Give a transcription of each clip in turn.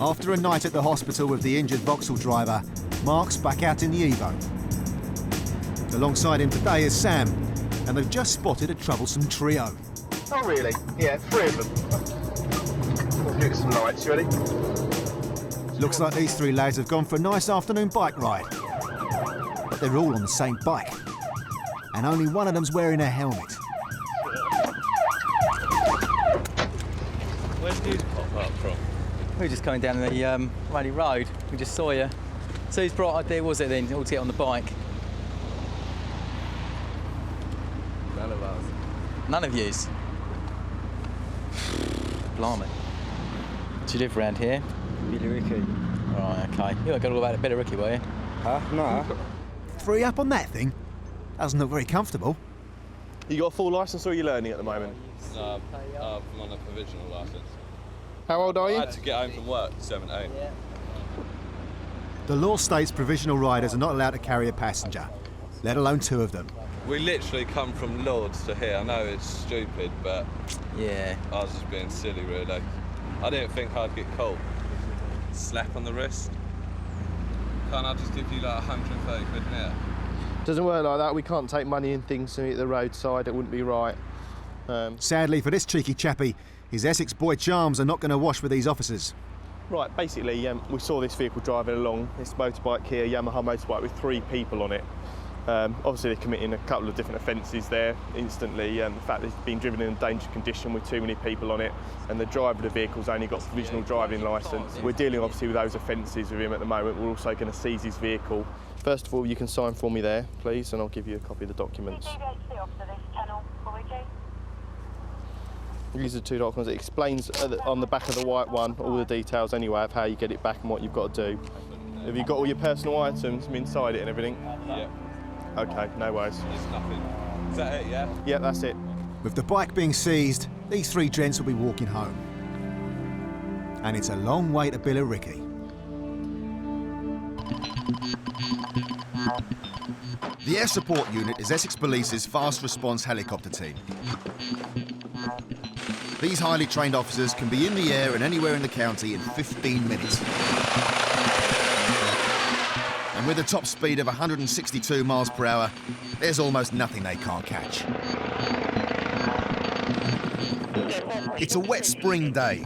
After a night at the hospital with the injured Vauxhall driver, Mark's back out in the Evo. Alongside him today is Sam, and they've just spotted a troublesome trio. Oh really? Yeah, 3 of them. We'll get some lights, ready? Looks like these 3 lads have gone for a nice afternoon bike ride. But they're all on the same bike, and only one of them's wearing a helmet. Where's the news pop up from? We were just coming down the Rally Road. We just saw you. So whose bright idea was it then, all to get on the bike? None of us. None of yous? Blimey. Do you live around here? Billericay. Right, OK. You got all about a bit of Ricky, were you? Huh? No. 3 up on that thing? Doesn't look very comfortable. You got a full licence or are you learning at the moment? No, I'm on a provisional licence. How old are you? I had to get home from work, 17. Yeah. The law states provisional riders are not allowed to carry a passenger, let alone 2 of them. We literally come from Lords to here. I know it's stupid, but Yeah. I was just being silly, really. I didn't think I'd get caught. Slap on the wrist. Can't I just give you like 130 quid now? Doesn't work like that. We can't take money and things at the roadside. It wouldn't be right. Sadly for this cheeky chappie, his Essex boy charms are not going to wash with these officers. Right, basically, we saw this vehicle driving along, this motorbike here, Yamaha motorbike with 3 people on it. Obviously, they're committing a couple of different offences there instantly. The fact that it's been driven in a dangerous condition with too many people on it, and the driver of the vehicle's only got provisional driving licence. We're dealing, obviously, with those offences with him at the moment. We're also going to seize his vehicle. First of all, you can sign for me there, please, and I'll give you a copy of the documents. These are 2 documents. It explains on the back of the white one all the details anyway of how you get it back and what you've got to do. Have you got all your personal items inside it and everything? Yeah. OK, no worries. It's nothing. Is that it, yeah? Yeah, that's it. With the bike being seized, these 3 gents will be walking home. And it's a long way to Billericay. The Air Support Unit is Essex Police's fast response helicopter team. These highly trained officers can be in the air and anywhere in the county in 15 minutes. And with a top speed of 162 miles per hour, there's almost nothing they can't catch. It's a wet spring day.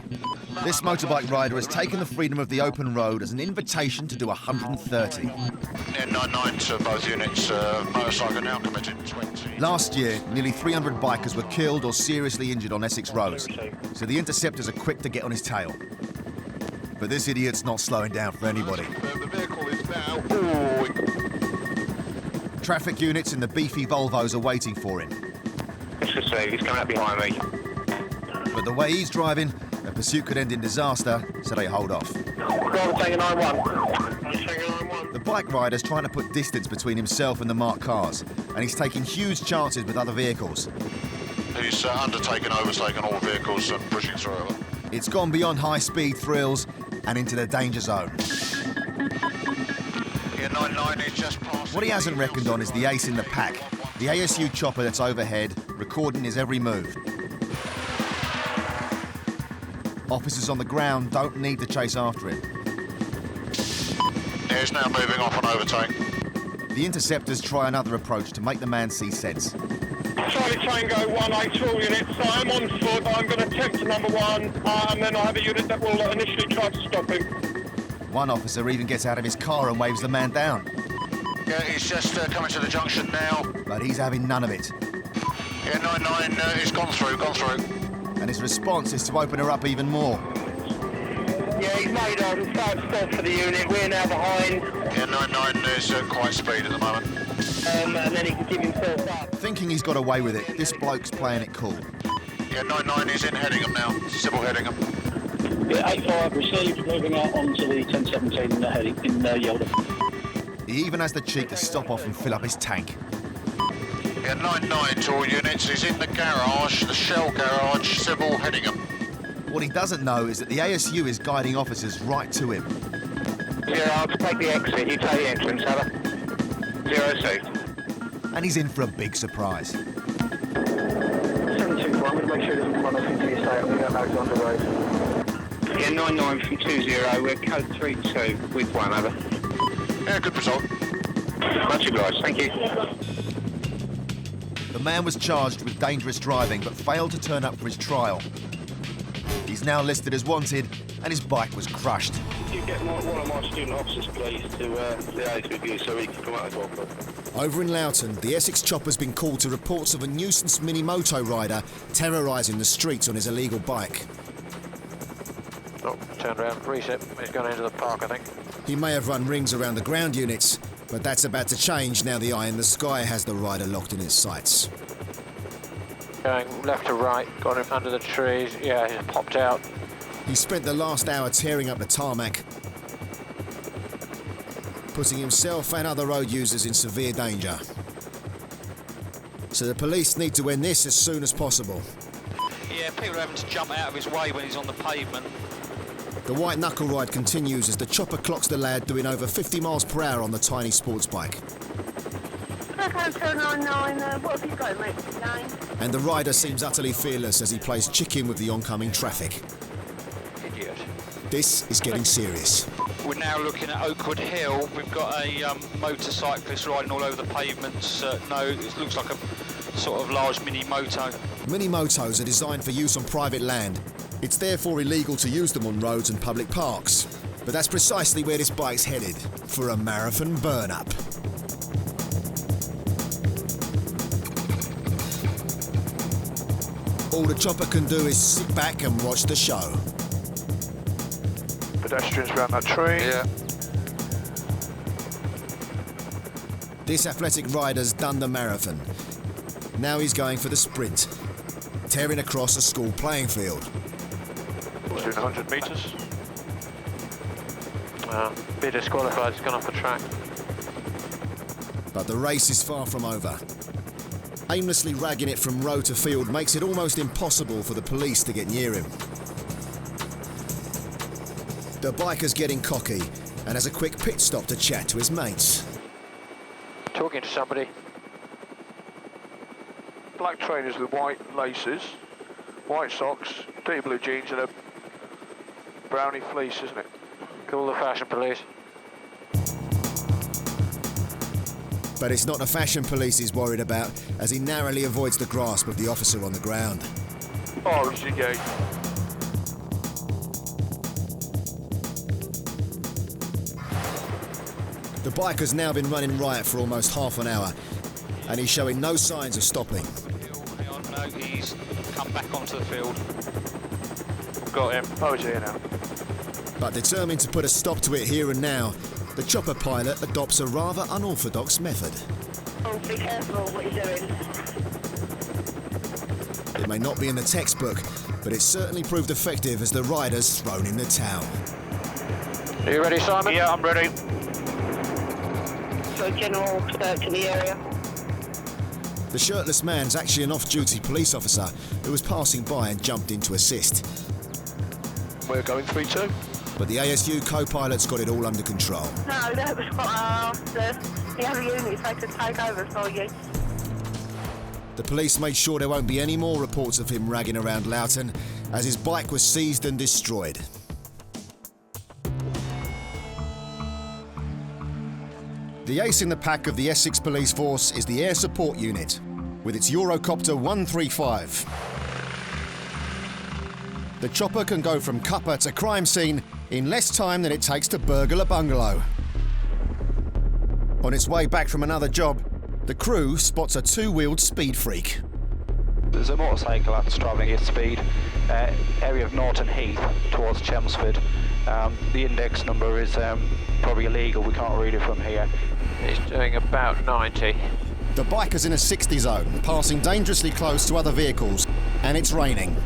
This motorbike rider has taken the freedom of the open road as an invitation to do 130. N99 to both units, motorcycle now committed 20. Last year, nearly 300 bikers were killed or seriously injured on Essex roads, so the Interceptors are quick to get on his tail. But this idiot's not slowing down for anybody. The vehicle is now... Traffic units in the beefy Volvos are waiting for him. Let's just say he's coming up behind me. But the way he's driving, a pursuit could end in disaster, so they hold off. The bike rider's trying to put distance between himself and the marked cars, and he's taking huge chances with other vehicles. He's undertaken, overtaken all vehicles and pushing through. It's gone beyond high-speed thrills and into the danger zone. Here, 99 is just past. What he hasn't reckoned on is the ace in the pack, the ASU chopper that's overhead, recording his every move. Officers on the ground don't need to chase after him. He's now moving off on overtake. The Interceptors try another approach to make the man see sense. Charlie Tango 18 to all units. I'm on foot. I'm going to attempt to number 1, and then I have a unit that will initially try to stop him. One officer even gets out of his car and waves the man down. Yeah, he's just coming to the junction now. But he's having none of it. Yeah, 99 he's gone through. And his response is to open her up even more. Yeah, he's made on start for the unit. We're now behind. Yeah, 99 is quite speed at the moment. And then he can give himself up. Thinking he's got away with it, this bloke's playing it cool. Yeah, 99 is in Headingham now, civil Headingham. Yeah, 85 received, moving out onto the 1017 in Yelda. He even has the cheek to stop off and fill up his tank. Yeah, 99 to all units. He's in the garage, the Shell garage, civil Headingham. What he doesn't know is that the ASU is guiding officers right to him. Yeah, I'll take the exit. You take the entrance, Heather. 06. And he's in for a big surprise. 721, I'm going to make sure he doesn't run off into the estate. I'm going to go on the road. Yeah, Yeah, 99 from 20, we're code 32 with 1, over. Yeah, good result. Much obliged, thank you. The man was charged with dangerous driving but failed to turn up for his trial. He's now listed as wanted and his bike was crushed. Could you get one of my student officers, please, to liaise with you so we can come out as well, please? Over in Loughton, the Essex chopper's been called to reports of a nuisance mini-moto rider terrorising the streets on his illegal bike. Oh, turned around, reset. He's gone into the park, I think. He may have run rings around the ground units, but that's about to change now the eye in the sky has the rider locked in its sights. Going left to right, got him under the trees. Yeah, he's popped out. He spent the last hour tearing up the tarmac, putting himself and other road users in severe danger. So the police need to end this as soon as possible. Yeah, people are having to jump out of his way when he's on the pavement. The white knuckle ride continues as the chopper clocks the lad doing over 50 miles per hour on the tiny sports bike. Okay, 299, what have you got, mate? 9. And the rider seems utterly fearless as he plays chicken with the oncoming traffic. Idiot. This is getting serious. We're now looking at Oakwood Hill. We've got a motorcyclist riding all over the pavements. No, it looks like a sort of large mini-moto. Mini-motos are designed for use on private land. It's therefore illegal to use them on roads and public parks. But that's precisely where this bike's headed, for a marathon burn-up. All the chopper can do is sit back and watch the show. Pedestrians around that tree. Yeah. This athletic rider's done the marathon. Now he's going for the sprint, tearing across a school playing field. Doing 100 metres. Be disqualified, he's gone off the track. But the race is far from over. Aimlessly ragging it from row to field makes it almost impossible for the police to get near him. The biker's getting cocky and has a quick pit stop to chat to his mates. Talking to somebody. Black trainers with white laces, white socks, dirty blue jeans and a brownie fleece, isn't it? Call the fashion police. But it's not the fashion police he's worried about, as he narrowly avoids the grasp of the officer on the ground. Oh, is he gay? The biker's now been running riot for almost half an hour, and he's showing no signs of stopping. Hang on, no, he's come back onto the field. Got him. Oh, he's here now. But determined to put a stop to it here and now, the chopper pilot adopts a rather unorthodox method. Oh, be careful what you're doing. It may not be in the textbook, but it certainly proved effective as the rider's thrown in the towel. Are you ready, Simon? Yeah, I'm ready. For a general search of the area. The shirtless man's actually an off-duty police officer who was passing by and jumped in to assist. We're going 3-2. But the ASU co-pilot's got it all under control. No, that was what I asked the other units they could take over for you. The police made sure there won't be any more reports of him ragging around Loughton, as his bike was seized and destroyed. The ace in the pack of the Essex Police Force is the Air Support Unit, with its Eurocopter 135. The chopper can go from cuppa to crime scene in less time than it takes to burgle a bungalow. On its way back from another job, the crew spots a two-wheeled speed freak. There's a motorcycle that's travelling at speed, area of Norton Heath towards Chelmsford. The index number is probably illegal, we can't read it from here. He's doing about 90. The biker's in a 60 zone, passing dangerously close to other vehicles, and it's raining.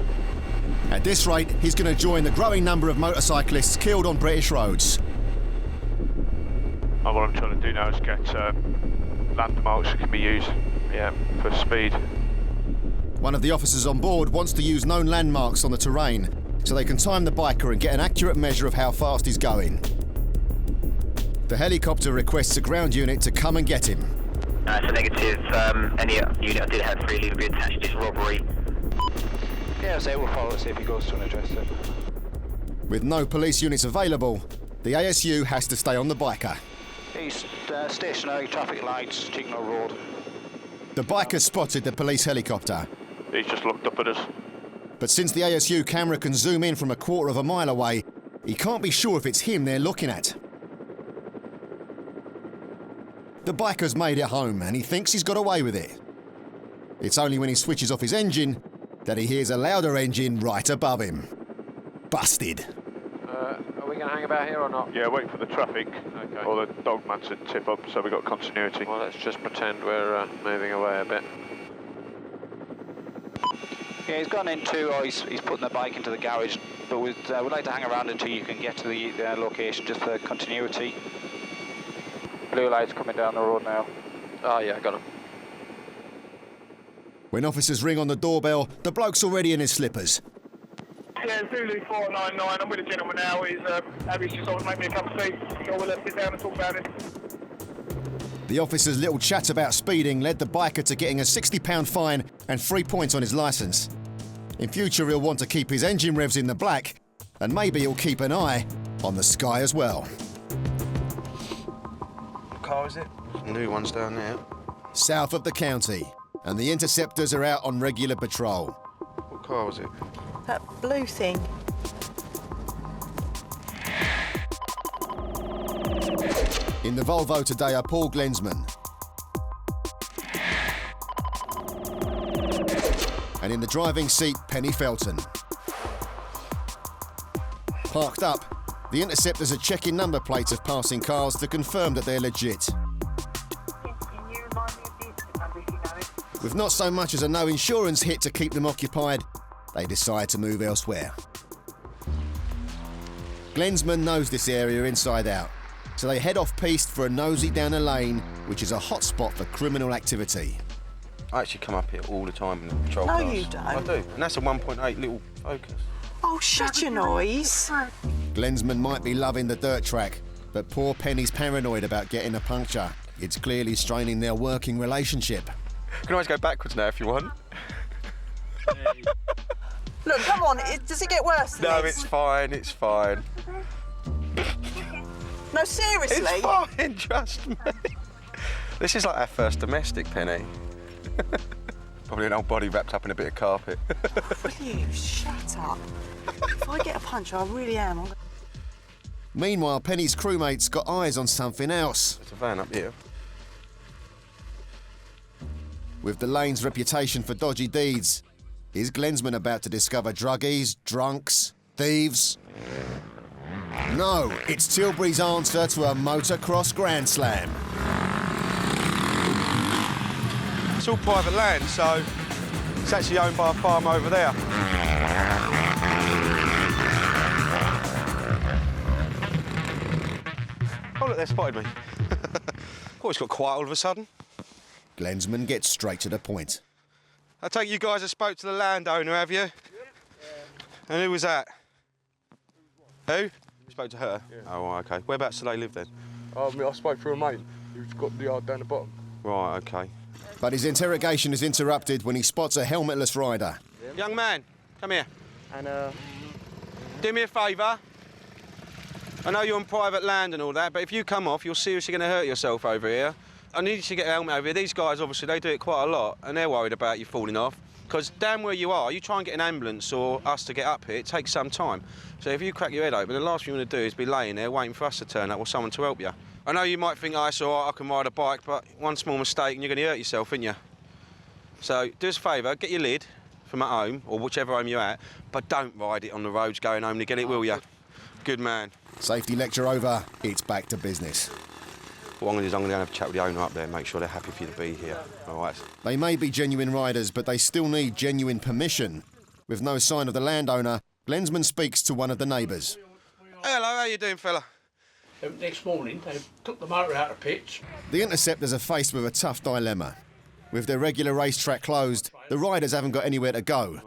At this rate, he's going to join the growing number of motorcyclists killed on British roads. What I'm trying to do now is get landmarks that can be used for speed. One of the officers on board wants to use known landmarks on the terrain so they can time the biker and get an accurate measure of how fast he's going. The helicopter requests a ground unit to come and get him. So negative, any unit I did have freely would be attached to this robbery. Yeah, so we'll follow it, see if he goes to an address then. With no police units available, the ASU has to stay on the biker. East stationary traffic lights, Chignall Road. The biker spotted the police helicopter. He's just looked up at us. But since the ASU camera can zoom in from a quarter of a mile away, he can't be sure if it's him they're looking at. The biker's made it home and he thinks he's got away with it. It's only when he switches off his engine that he hears a louder engine right above him. Busted. Are we going to hang about here or not? Yeah, wait for the traffic. Okay. Or the dogman to tip up, so we've got continuity. Well, let's just pretend we're moving away a bit. Yeah, he's gone into, or he's putting the bike into the garage, but we'd like to hang around until you can get to the location, just for continuity. Blue lights coming down the road now. Oh yeah, got him. When officers ring on the doorbell, the bloke's already in his slippers. Yeah, Zulu 499. I'm with a gentleman now. Abby's just over to make me a cup of tea. So we'll sit down and talk about it. The officer's little chat about speeding led the biker to getting a £60 fine and 3 points on his licence. In future, he'll want to keep his engine revs in the black, and maybe he'll keep an eye on the sky as well. What car is it? The new one's down there. South of the county, and the Interceptors are out on regular patrol. What car was it? That blue thing. In the Volvo today are Paul Glensman and in the driving seat, Penny Felton. Parked up, the Interceptors are checking number plates of passing cars to confirm that they're legit. With not so much as a no insurance hit to keep them occupied, they decide to move elsewhere. Glensman knows this area inside out, so they head off-piste for a nosy down a lane, which is a hot spot for criminal activity. I actually come up here all the time in the patrol No, cars. you don't. I do, and that's a 1.8 little Focus. Oh, shut your noise. Glensman might be loving the dirt track, but poor Penny's paranoid about getting a puncture. It's clearly straining their working relationship. You can always go backwards now if you want. Look, come on, does it get worse than No, this? it's fine, it's fine. No, seriously? It's fine, trust me. This is like our first domestic, Penny. Probably an old body wrapped up in a bit of carpet. Will you shut up? If I get a punch, I really am. Meanwhile, Penny's crewmates got eyes on something else. There's a van up here. With the lane's reputation for dodgy deeds, is Glensman about to discover druggies, drunks, thieves? No, it's Tilbury's answer to a motocross Grand Slam. It's all private land, so it's actually owned by a farm over there. Oh, look, they spotted me. Oh, it's got quiet all of a sudden. Glensman gets straight to the point. I take you guys have spoke to the landowner, have you? Yep. And who was that? Who? You spoke to her? Yeah. Oh, OK. Whereabouts do they live then? I spoke to a mate who's got the yard down the bottom. Right, OK. But his interrogation is interrupted when he spots a helmetless rider. Young man, come here. And Do me a favour. I know you're on private land and all that, but if you come off, you're seriously going to hurt yourself over here. I need you to get a helmet over here. These guys, obviously, they do it quite a lot, and they're worried about you falling off. Because down where you are, you try and get an ambulance or us to get up here, it takes some time. So if you crack your head open, the last thing you want to do is be laying there waiting for us to turn up or someone to help you. I know you might think, oh, it's all right, I can ride a bike, but one small mistake and you're going to hurt yourself, aren't you? So do us a favour, get your lid from at home, or whichever home you're at, but don't ride it on the roads going home to get it, will you? Good man. Safety lecture over, it's back to business. What I'm going to do is I'm going to have a chat with the owner up there and make sure they're happy for you to be here. All right. They may be genuine riders, but they still need genuine permission. With no sign of the landowner, Glensman speaks to one of the neighbours. Hello, how you doing, fella? Next morning, they took the motor out of pitch. The Interceptors are faced with a tough dilemma. With their regular racetrack closed, the riders haven't got anywhere to go.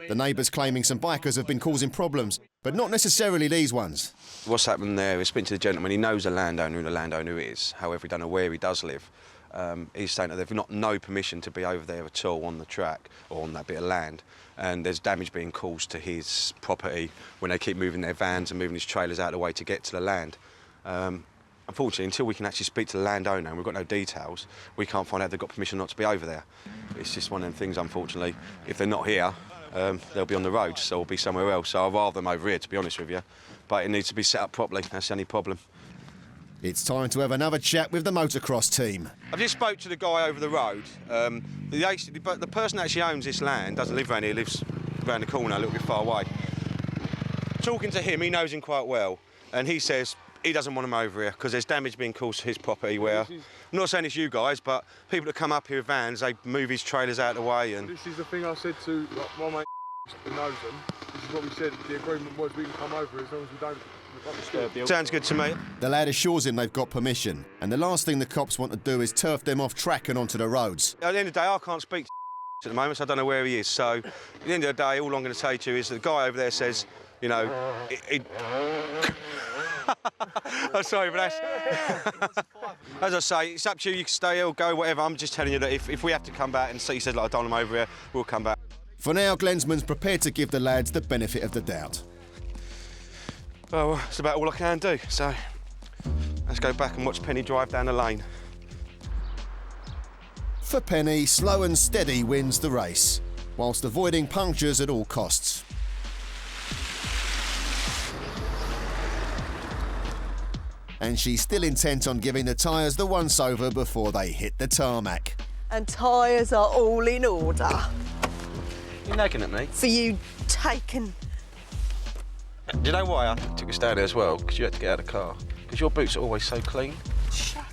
The neighbours claiming some bikers have been causing problems, but not necessarily these ones. What's happened there is speaking to the gentleman, he knows the landowner who the landowner is, however he don't know where he does live. He's saying that they've not no permission to be over there at all on the track or on that bit of land, and there's damage being caused to his property when they keep moving their vans and moving his trailers out of the way to get to the land. Unfortunately, until we can actually speak to the landowner and we've got no details, we can't find out they've got permission not to be over there. It's just one of them things, unfortunately. If they're not here, they'll be on the road, so we'll be somewhere else. So I'd rather them over here, to be honest with you. But it needs to be set up properly, that's the only problem. It's time to have another chat with the motocross team. I've just spoke to the guy over the road. The person that actually owns this land doesn't live around here, lives around the corner a little bit far away. Talking to him, he knows him quite well, and he says he doesn't want him over here because there's damage being caused to his property where, I'm not saying it's you guys, but people that come up here with vans, they move his trailers out of the way. And this is the thing I said to my mate who knows them. This is what we said, the agreement was we can come over as long as we don't disturb the... Sounds good to me. The lad assures him they've got permission, and the last thing the cops want to do is turf them off track and onto the roads. At the end of the day, I can't speak to at the moment, so I don't know where he is. So at the end of the day, all I'm going to say to you is that the guy over there says, you know, I'm sorry, but that's... As I say, it's up to you. You can stay or go, whatever. I'm just telling you that if we have to come back and see, he said, like, I don't want him over here, we'll come back. For now, Glensman's prepared to give the lads the benefit of the doubt. Well, that's about all I can do, so let's go back and watch Penny drive down the lane. For Penny, slow and steady wins the race, whilst avoiding punctures at all costs. And she's still intent on giving the tyres the once-over before they hit the tarmac. And tyres are all in order. You're nagging at me? For you taken. Do you know why I took us down there as well? Because you had to get out of the car. Because your boots are always so clean. Shut